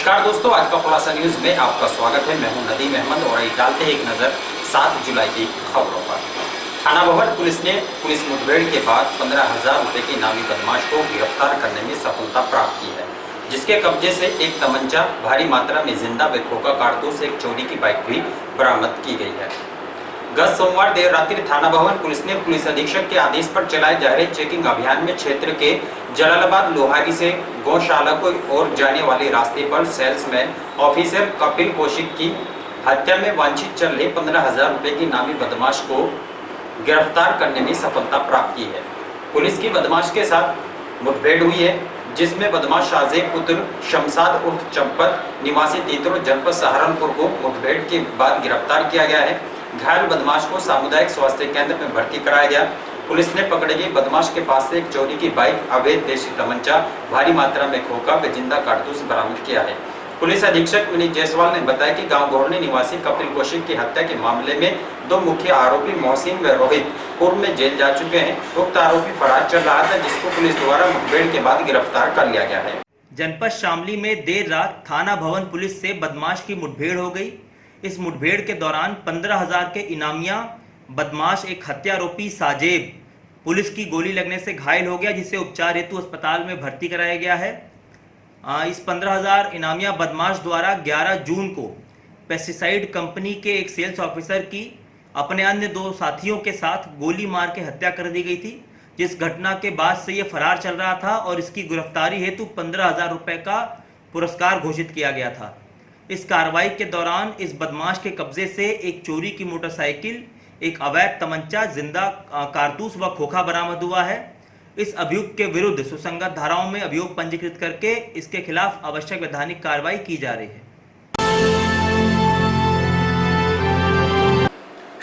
नमस्कार दोस्तों, आज का खुलासा न्यूज में आपका स्वागत है। मैं हूं नदीम अहमद और आइए डालते हैं एक नजर 7 जुलाई की खबरों पर। थाना भवन पुलिस ने पुलिस मुठभेड़ के बाद 15,000 रुपए के इनामी बदमाश को गिरफ्तार करने में सफलता प्राप्त की है, जिसके कब्जे से एक तमंचा, भारी मात्रा में जिंदा व खोखा कारतूस, एक चोरी की बाइक भी बरामद की गई है। गत सोमवार देर रात्रि थाना भवन पुलिस ने पुलिस अधीक्षक के आदेश पर चलाए जा रहे चेकिंग अभियान में क्षेत्र के जलालाबाद लोहारी से गौशाला को और जाने वाले रास्ते पर सेल्समैन ऑफिसर कपिल कौशिक की हत्या में वांछित चल रहे 15,000 रुपए की नामी बदमाश को गिरफ्तार करने में सफलता प्राप्त की है। पुलिस की बदमाश के साथ मुठभेड़ हुई है, जिसमें बदमाश शाहजेब पुत्र शमशाद उर्फ चंपत निवासी तीतरो जनपद सहारनपुर को मुठभेड़ के बाद गिरफ्तार किया गया है। घायल बदमाश को सामुदायिक स्वास्थ्य केंद्र में भर्ती कराया गया। पुलिस ने पकड़े गए बदमाश के पास से एक चोरी की बाइक, अवैध देशी तमंचा, भारी मात्रा में खोखा व जिंदा कारतूस बरामद किया है। पुलिस अधीक्षक विनीत जायसवाल ने बताया कि गांव घोरनी निवासी कपिल कौशिक की हत्या के मामले में 2 मुख्य आरोपी मोहसिन व रोहित पूर्व में जेल जा चुके हैं। उक्त आरोपी फरार चल रहा था, जिसको पुलिस द्वारा मुठभेड़ के बाद गिरफ्तार कर लिया गया है। जनपद शामली में देर रात थाना भवन पुलिस से बदमाश की मुठभेड़ हो गई। इस मुठभेड़ के दौरान 15,000 के इनामिया बदमाश एक हत्यारोपी साजेब पुलिस की गोली लगने से घायल हो गया, जिसे उपचार हेतु अस्पताल में भर्ती कराया गया है। इस 15,000 इनामिया बदमाश द्वारा 11 जून को पेस्टिसाइड कंपनी के एक सेल्स ऑफिसर की अपने अन्य 2 साथियों के साथ गोली मार के हत्या कर दी गई थी, जिस घटना के बाद से ये फरार चल रहा था और इसकी गिरफ्तारी हेतु 15,000 रुपए का पुरस्कार घोषित किया गया था। इस कार्रवाई के दौरान इस बदमाश के कब्जे से एक चोरी की मोटरसाइकिल, एक अवैध तमंचा, जिंदा कारतूस व खोखा बरामद हुआ है। इस अभियुक्त के विरुद्ध सुसंगत धाराओं में अभियोग पंजीकृत करके इसके खिलाफ आवश्यक वैधानिक कार्रवाई की जा रही है।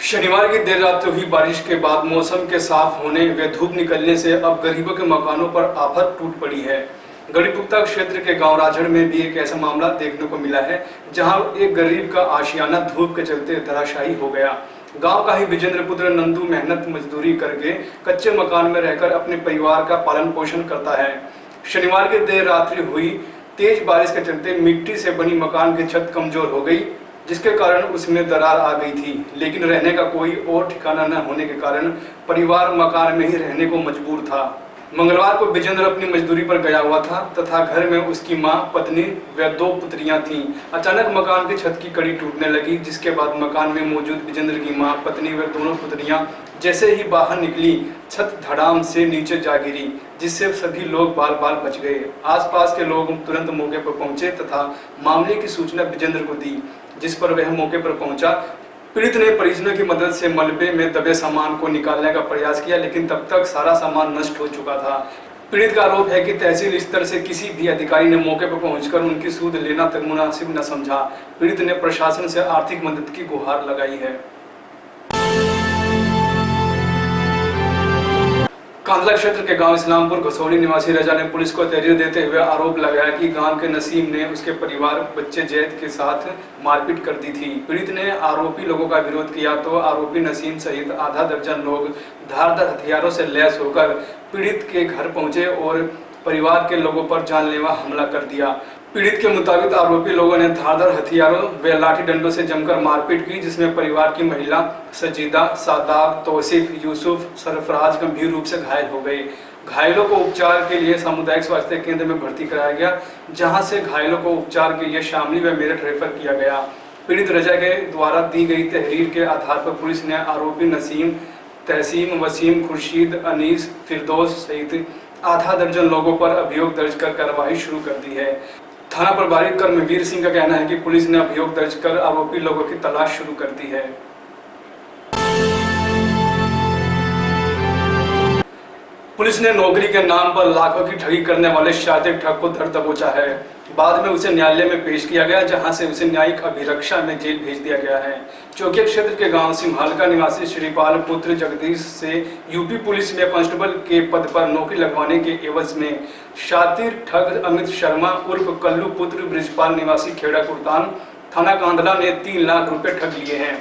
शनिवार की देर रात हुई बारिश के बाद मौसम के साफ होने व धूप निकलने से अब गरीबों के मकानों पर आफत टूट पड़ी है। गढ़ीपुख्ता क्षेत्र के गांव राजड़ में भी एक ऐसा मामला देखने को मिला है, जहां एक गरीब का आशियाना धूप के चलते धराशायी हो गया। गांव का ही विजेंद्र पुत्र नंदू मेहनत मजदूरी करके कच्चे मकान में रहकर अपने परिवार का पालन पोषण करता है। शनिवार की देर रात्रि हुई तेज बारिश के चलते मिट्टी से बनी मकान की छत कमजोर हो गई, जिसके कारण उसमें दरार आ गई थी। लेकिन रहने का कोई और ठिकाना न होने के कारण परिवार मकान में ही रहने को मजबूर था। मंगलवार को विजेंद्र अपनी मजदूरी पर गया हुआ था तथा घर में उसकी मां, पत्नी व 2 पुत्रियां थीं। अचानक मकान की छत की कड़ी टूटने लगी, जिसके बाद मकान में मौजूद विजेंद्र की मां, पत्नी व दोनों पुत्रियां जैसे ही बाहर निकली, छत धड़ाम से नीचे जा गिरी, जिससे सभी लोग बाल बाल बच गए। आसपास के लोग तुरंत मौके पर पहुंचे तथा मामले की सूचना विजेंद्र को दी, जिस पर वह मौके पर पहुंचा। पीड़ित ने परिजनों की मदद से मलबे में दबे सामान को निकालने का प्रयास किया, लेकिन तब तक सारा सामान नष्ट हो चुका था। पीड़ित का आरोप है कि तहसील स्तर से किसी भी अधिकारी ने मौके पर पहुंचकर उनकी सूद लेना तक मुनासिब न समझा। पीड़ित ने प्रशासन से आर्थिक मदद की गुहार लगाई है। कांदला क्षेत्र के गांव इस्लामपुर घसौली निवासी रजा ने पुलिस को तहरीर देते हुए आरोप लगाया कि गांव के नसीम ने उसके परिवार बच्चे जैद के साथ मारपीट कर दी थी। पीड़ित ने आरोपी लोगों का विरोध किया तो आरोपी नसीम सहित आधा दर्जन लोग धारदार हथियारों से लैस होकर पीड़ित के घर पहुंचे और परिवार के लोगों पर जानलेवा हमला कर दिया। पीड़ित के मुताबिक आरोपी लोगों ने धारदार हथियारों व लाठी डंडों से जमकर मारपीट की, जिसमें परिवार की महिला सजीदा, सादाब, तौसीफ, यूसुफ, सरफराज गंभीर रूप से घायल हो गए। घायलों को उपचार के लिए सामुदायिक स्वास्थ्य केंद्र में भर्ती कराया गया, जहां से घायलों को उपचार के लिए शामली व मेरठ रेफर किया गया। पीड़ित रजा के द्वारा दी गई तहरीर के आधार पर पुलिस ने आरोपी नसीम, तहसीम, वसीम, खुर्शीद, अनीस, फिरदौस सहित आधा दर्जन लोगों पर अभियोग दर्ज कर कार्रवाई शुरू कर दी है। थाना प्रभारी कर्मवीर सिंह का कहना है कि पुलिस ने अभियोग दर्ज कर आरोपी लोगों की तलाश शुरू कर दी है। पुलिस ने नौकरी के नाम पर लाखों की ठगी करने वाले शातिर ठग को धर दबोचा है। बाद में उसे न्यायालय में पेश किया गया, जहां से उसे न्यायिक अभिरक्षा में जेल भेज दिया गया है। चौकिया क्षेत्र के गांव सिम्हालका निवासी श्रीपाल पुत्र जगदीश से यूपी पुलिस में कांस्टेबल के पद पर नौकरी लगवाने के एवज में शातिर ठग अमित शर्मा उर्फ कल्लू पुत्र ब्रिजपाल निवासी खेड़ा कुर्तान थाना कांदला ने 3 लाख रुपए ठग लिए हैं।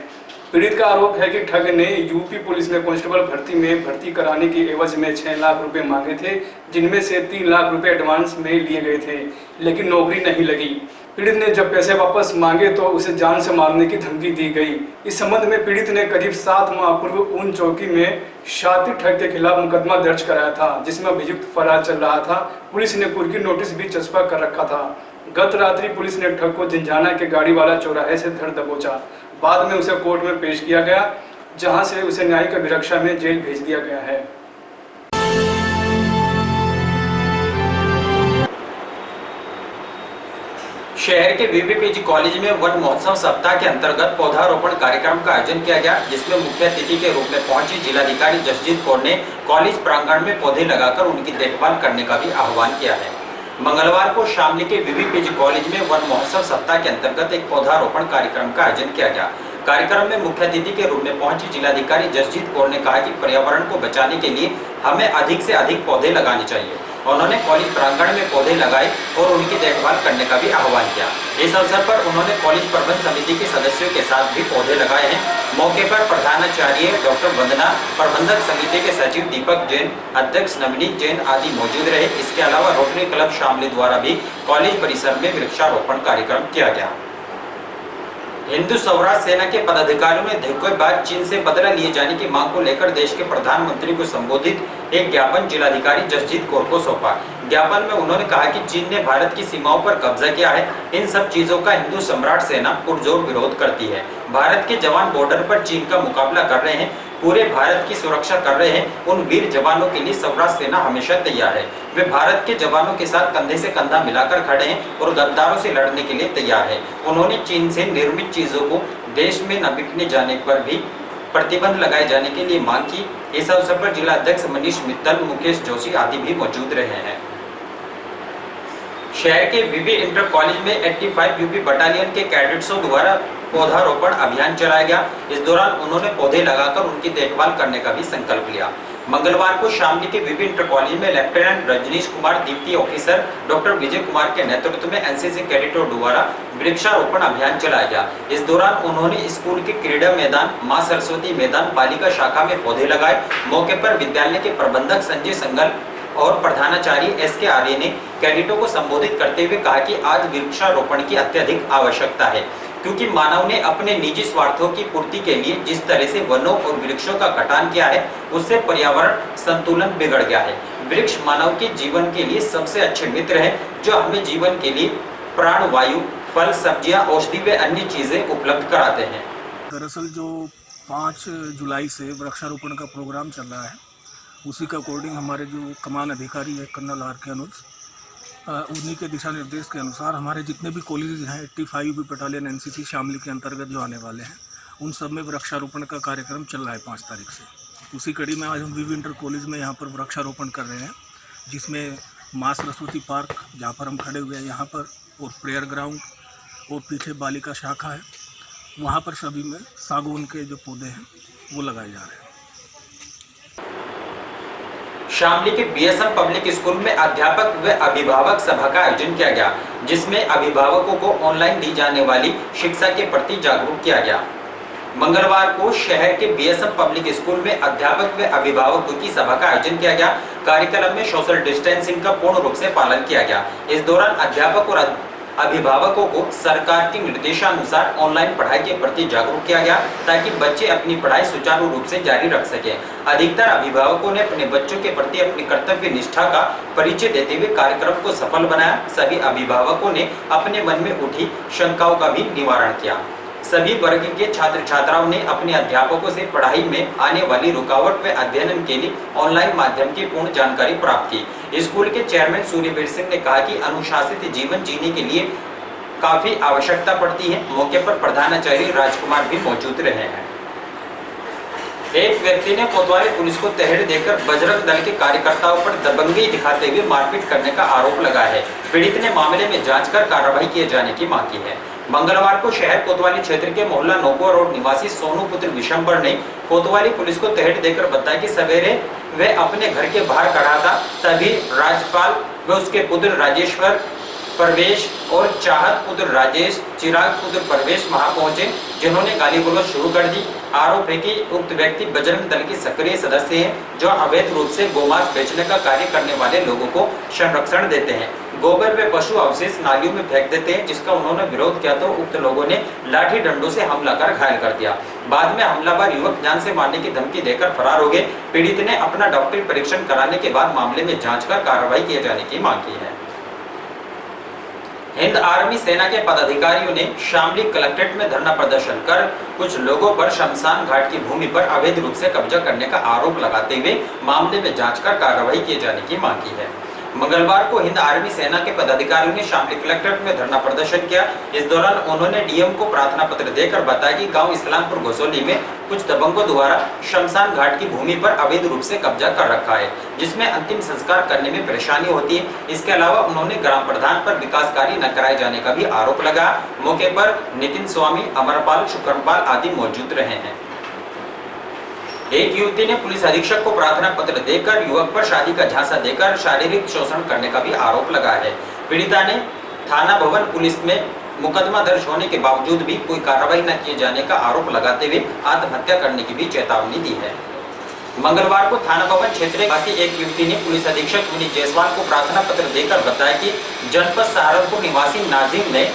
पीड़ित का आरोप है कि ठग ने यूपी पुलिस में कांस्टेबल भर्ती कराने के एवज में 6 लाख रुपए मांगे थे, जिनमें से 3 लाख रुपए एडवांस में लिए गए थे, लेकिन नौकरी नहीं लगी। पीड़ित ने जब पैसे वापस मांगे तो उसे जान से मारने की धमकी दी गई। इस संबंध में पीड़ित ने करीब 7 माह पूर्व ऊन चौकी में शातिर ठग के खिलाफ मुकदमा दर्ज कराया था, जिसमें अभियुक्त फरार चल रहा था। पुलिस ने कुर्की नोटिस भी चस्पा कर रखा था। गत रात्रि पुलिस ने ठग को झिंझाना के गाड़ी वाला चौराहे से धर दबोचा। बाद में उसे कोर्ट में पेश किया गया, जहां से उसे न्यायिक अभिरक्षा में जेल भेज दिया गया है। शहर के वीवीपीजी कॉलेज में वन महोत्सव सप्ताह के अंतर्गत पौधारोपण कार्यक्रम का आयोजन किया गया, जिसमें मुख्य अतिथि के रूप में पहुंची जिलाधिकारी जसजीत कौर ने कॉलेज प्रांगण में पौधे लगाकर उनकी देखभाल करने का भी आह्वान किया है। मंगलवार को शामली के वीवीपीजी कॉलेज में वन महोत्सव सप्ताह के अंतर्गत एक पौधारोपण कार्यक्रम का आयोजन किया गया। कार्यक्रम में मुख्य अतिथि के रूप में पहुंची जिलाधिकारी जसजीत कौर ने कहा कि पर्यावरण को बचाने के लिए हमें अधिक से अधिक पौधे लगाने चाहिए। उन्होंने कॉलेज प्रांगण में पौधे लगाए और उनकी देखभाल करने का भी आह्वान किया। इस अवसर पर उन्होंने कॉलेज प्रबंध समिति के सदस्यों के साथ भी पौधे लगाए हैं। मौके पर प्रधानाचार्य डॉक्टर वंदना, प्रबंधक समिति के सचिव दीपक जैन, अध्यक्ष नवनीत जैन आदि मौजूद रहे। इसके अलावा रोटरी क्लब शामली द्वारा भी कॉलेज परिसर में वृक्षारोपण कार्यक्रम किया गया। हिंदू स्वराज सेना के पदाधिकारियों ने धोखेबाज चीन से बदला लिए जाने की मांग को लेकर देश के प्रधानमंत्री को संबोधित एक ज्ञापन जिलाधिकारी जसजीत कौर को सौंपा। ज्ञापन में उन्होंने कहा कि चीन ने भारत की सीमाओं पर कब्जा किया है। इन सब चीजों का हिंदू सम्राट सेना पुरजोर विरोध करती है। भारत के जवान बॉर्डर पर चीन का मुकाबला कर रहे हैं, पूरे भारत की सुरक्षा कर रहे हैं। उन वीर जवानों के लिए स्वराज सेना हमेशा तैयार है। वे भारत के जवानों के साथ कंधे से कंधा मिलाकर खड़े हैं और गद्दारों से लड़ने के लिए तैयार है। उन्होंने चीन से निर्मित चीजों को देश में न बिकने जाने पर भी प्रतिबंध लगाए जाने के लिए मांग की। इस अवसर पर जिला अध्यक्ष मनीष मित्तल, मुकेश जोशी आदि भी मौजूद रहे हैं। शहर के वीवी इंटर कॉलेज में 85 यूपी बटालियन के कैडेट्सों द्वारा पौधारोपण अभियान चलाया गया। इस दौरान उन्होंने पौधे लगाकर उनकी देखभाल करने का भी संकल्प लिया। मंगलवार को शामली के वीवी इंटर कॉलेज में lieutenant Rajnish Kumar, deputy officer doctor Vijay Kumar के नेतृत्व में एनसीसी कैडेटों द्वारा वृक्षारोपण अभियान चलाया गया। इस दौरान उन्होंने स्कूल के क्रीड़ा मैदान, मां सरस्वती मैदान, बालिका शाखा में पौधे लगाए। मौके पर विद्यालय के प्रबंधक संजय संगल और प्रधानाचार्य एसके आर्य ने कैडेटों को संबोधित करते हुए कहा कि आज वृक्षारोपण की अत्यधिक आवश्यकता है, क्योंकि मानव ने अपने निजी स्वार्थों की पूर्ति के लिए जिस तरह से वनों और वृक्षों का कटान किया है, उससे पर्यावरण संतुलन बिगड़ गया है। वृक्ष मानव के जीवन के लिए सबसे अच्छे मित्र हैं, जो हमें जीवन के लिए प्राण वायु, फल, सब्जियां, औषधि व अन्य चीजें उपलब्ध कराते हैं। दरअसल जो 5 जुलाई से वृक्षारोपण का प्रोग्राम चल रहा है, उसी के अकॉर्डिंग हमारे जो कमान अधिकारी है कर्नल आर के अनुज, उन्हीं के दिशा निर्देश के अनुसार हमारे जितने भी कॉलेजेस हैं 85 यूपी बटालियन एनसीसी शामली के अंतर्गत जो आने वाले हैं, उन सब में वृक्षारोपण का कार्यक्रम चल रहा है 5 तारीख से। उसी कड़ी में आज हम वीवी इंटर कॉलेज में यहाँ पर वृक्षारोपण कर रहे हैं, जिसमें माँ सरस्वती पार्क, जहाँ पर हम खड़े हुए हैं यहाँ पर, और प्रेयर ग्राउंड और पीछे बालिका शाखा है, वहाँ पर सभी में सागौन के जो पौधे हैं वो लगाए जा रहे हैं। शामली के बीएसएम पब्लिक स्कूल में अध्यापक व अभिभावक सभा का आयोजन किया गया, जिसमें अभिभावकों को ऑनलाइन दी जाने वाली शिक्षा के प्रति जागरूक किया गया। मंगलवार को शहर के बीएसएम पब्लिक स्कूल में अध्यापक व अभिभावकों की सभा का आयोजन किया गया। कार्यक्रम में सोशल डिस्टेंसिंग का पूर्ण रूप से पालन किया गया। इस दौरान अध्यापक और अभिभावकों को सरकार के निर्देशानुसार ऑनलाइन पढ़ाई के प्रति जागरूक किया गया, ताकि बच्चे अपनी पढ़ाई सुचारू रूप से जारी रख सकें। अधिकतर अभिभावकों ने अपने बच्चों के प्रति अपनी कर्तव्य निष्ठा का परिचय देते हुए कार्यक्रम को सफल बनाया। सभी अभिभावकों ने अपने मन में उठी शंकाओं का भी निवारण किया। सभी वर्ग के छात्र छात्राओं ने अपने अध्यापकों से पढ़ाई में आने वाली रुकावट व अध्ययन के लिए ऑनलाइन माध्यम की पूर्ण जानकारी प्राप्त की। स्कूल के चेयरमैन सूर्यवीर सिंह ने कहा कि अनुशासित जीवन जीने के लिए काफी आवश्यकता पड़ती है। मौके पर प्रधानाचार्य राजकुमार भी मौजूद रहे हैं। एक व्यक्ति ने कोतवाली पुलिस को तहरीर देकर बजरंग दल के कार्यकर्ताओं पर दबंगई दिखाते हुए मारपीट करने का आरोप लगाया है। पीड़ित ने मामले में जांच कर कार्रवाई किए जाने की मांग की है। मंगलवार को शहर कोतवाली क्षेत्र के मोहल्ला नोकुआ रोड निवासी सोनू पुत्र विशंबर ने कोतवाली पुलिस को तहरीर देकर बताया कि सवेरे वह अपने घर के बाहर खड़ा था, तभी राजपाल व उसके पुत्र राजेश्वर, परवेश और चाहत पुत्र राजेश, चिराग पुत्र परवेश वहां पहुंचे, जिन्होंने गाली गलौज शुरू कर दी। आरोप है कि उक्त व्यक्ति बजरंग दल के सक्रिय सदस्य हैं, जो अवैध रूप से गोमांस बेचने का कार्य करने वाले लोगों को संरक्षण देते हैं। गोबर व पशु अवशेष नालियों में फेंक देते हैं, जिसका उन्होंने विरोध किया तो उक्त लोगों ने लाठी डंडों से हमला कर घायल कर दिया। बाद में हमलावर युवक जान से मारने की धमकी देकर फरार हो गए। पीड़ित ने अपना डॉक्टरी परीक्षण कराने के बाद मामले में जांच कर कार्रवाई किए जाने की मांग की है। हिंद आर्मी सेना के पदाधिकारियों ने शामली कलेक्ट्रेट में धरना प्रदर्शन कर कुछ लोगों पर शमशान घाट की भूमि पर अवैध रूप से कब्जा करने का आरोप लगाते हुए मामले में जांच कर कार्रवाई किए जाने की मांग की है। मंगलवार को हिंद आर्मी सेना के पदाधिकारियों ने शामली कलेक्ट्रेट में धरना प्रदर्शन किया। इस दौरान उन्होंने डीएम को प्रार्थना पत्र देकर बताया कि गांव इस्लामपुर घोसोली में कुछ दबंगों द्वारा शमशान घाट की भूमि पर अवैध रूप से कब्जा कर रखा है, जिसमें अंतिम संस्कार करने में परेशानी होती है। इसके अलावा उन्होंने ग्राम प्रधान पर विकास कार्य न कराए जाने का भी आरोप लगाया। मौके पर नितिन स्वामी, अमरपाल, शुक्रमपाल आदि मौजूद रहे हैं। एक युवती ने पुलिस अधीक्षक को प्रार्थना पत्र देकर युवक पर शादी का झांसा देकर शारीरिक शोषण करने का भी आरोप लगाया है। पीड़िता ने थाना भवन पुलिस में मुकदमा दर्ज होने के बावजूद भी कोई कार्रवाई न किए जाने का आरोप लगाते हुए आत्महत्या करने की भी चेतावनी दी है। मंगलवार को थाना भवन क्षेत्र निवासी एक युवती ने पुलिस अधीक्षक विनीत जायसवाल को प्रार्थना पत्र देकर बताया कि जनपद सहारनपुर निवासी नाजिम ने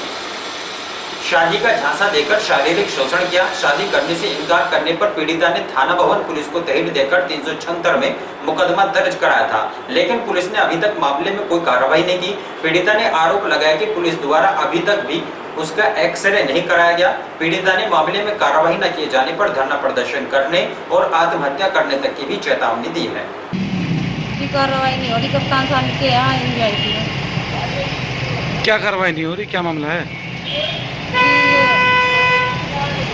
शादी का झांसा देकर शारीरिक शोषण किया। शादी करने से इनकार करने पर पीड़िता ने थाना भवन पुलिस को तहरीर देकर 376 में मुकदमा दर्ज कराया था, लेकिन पुलिस ने अभी तक मामले में कोई कार्रवाई नहीं की। पीड़िता ने आरोप लगाया कि पुलिस द्वारा अभी तक भी उसका एक्सरे नहीं कराया गया। पीड़िता ने मामले में कार्रवाई न किए जाने पर धरना प्रदर्शन करने और आत्महत्या करने तक की भी चेतावनी दी है। कार्रवाई नहीं हो रही, कप्तान साहब के यहाँ इंजॉय की। क्या कार्रवाई नहीं हो रही, क्या मामला है?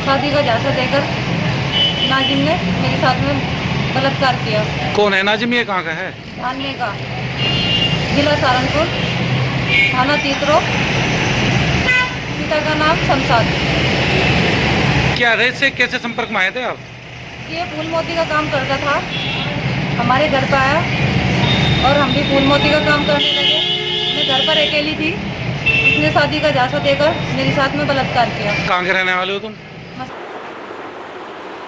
शादी का झांसा देकर नाजिम ने मेरे साथ में बलात्कार किया। कौन है नाजिम, ये कहाँ का है? थाने का, जिला सहारनपुर, थाना तीतरो, पिता का नाम शमशाद। क्या रेत से कैसे संपर्क में आए थे आप? ये फूल मोती का काम करता था, हमारे घर पर आया और हम भी फूल मोती का काम करने लगे। मैं घर पर अकेली थी, उसने शादी का झांसा देकर मेरे साथ में बलात्कार किया। कहाँ के रहने वाले हो तुम?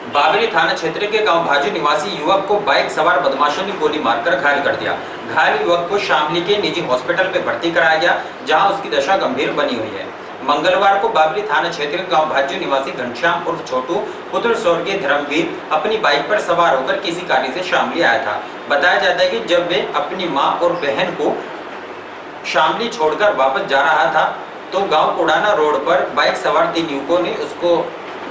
बाबरी थाना क्षेत्र के गांव भाजू निवासी युवक को बाइक सवार बदमाशों ने गोली मारकर घायल कर दिया। घायल युवक को शामली के निजी हॉस्पिटल में भर्ती कराया गया, जहां उसकी दशा गंभीर बनी हुई है। मंगलवार को बाबरी थाना क्षेत्र के गांव भाजू निवासी घनश्याम उर्फ छोटू पुत्र स्वर्गीय धर्मवीर अपनी बाइक पर सवार होकर किसी कार्य से शामली आया था। बताया जाता है कि जब वे अपनी मां और बहन को शामली छोड़कर वापस जा रहा था तो गांव कोडाना रोड पर बाइक सवार 3 युवकों ने उसको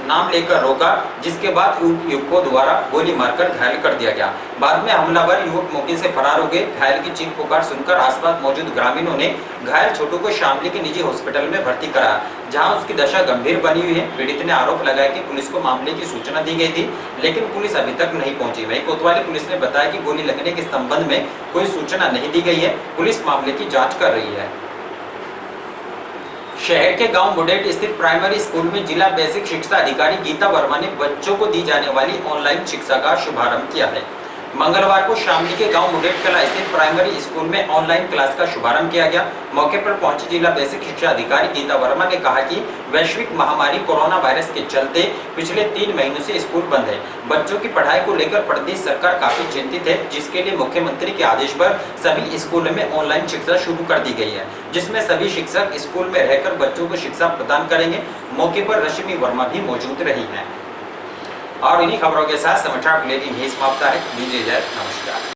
नाम लेकर रोका, जिसके बाद युवकों द्वारा गोली मारकर घायल कर दिया गया। बाद में हमलावर युवक मौके से फरार हो गए। घायल की चीख पुकार सुनकर आसपास मौजूद ग्रामीणों ने घायल छोटू को शामली के निजी हॉस्पिटल में भर्ती कराया, जहां उसकी दशा गंभीर बनी हुई है। पीड़ित ने आरोप लगाया कि पुलिस को मामले की सूचना दी गई थी, लेकिन पुलिस अभी तक नहीं पहुंची। वहीं कोतवाली पुलिस ने बताया कि गोली लगने के संबंध में कोई सूचना नहीं दी गई है। पुलिस मामले की जाँच कर रही है। शहर के गांव मुडेट स्थित प्राइमरी स्कूल में जिला बेसिक शिक्षा अधिकारी गीता वर्मा ने बच्चों को दी जाने वाली ऑनलाइन शिक्षा का शुभारंभ किया है। मंगलवार को शामली के गांव मुडेट कला स्थित प्राइमरी स्कूल में ऑनलाइन क्लास का शुभारंभ किया गया। मौके पर पहुंची जिला बेसिक शिक्षा अधिकारी गीता वर्मा ने कहा कि वैश्विक महामारी कोरोना वायरस के चलते पिछले 3 महीनों से स्कूल बंद है। बच्चों की पढ़ाई को लेकर प्रदेश सरकार काफी चिंतित है, जिसके लिए मुख्यमंत्री के आदेश पर सभी स्कूलों में ऑनलाइन शिक्षा शुरू कर दी गई है, जिसमें सभी शिक्षक स्कूल में रहकर बच्चों को शिक्षा प्रदान करेंगे। मौके पर रश्मि वर्मा भी मौजूद रही हैं। और इन्हीं खबरों के साथ समाचार बुलेटिन यही समाप्त है। नमस्कार।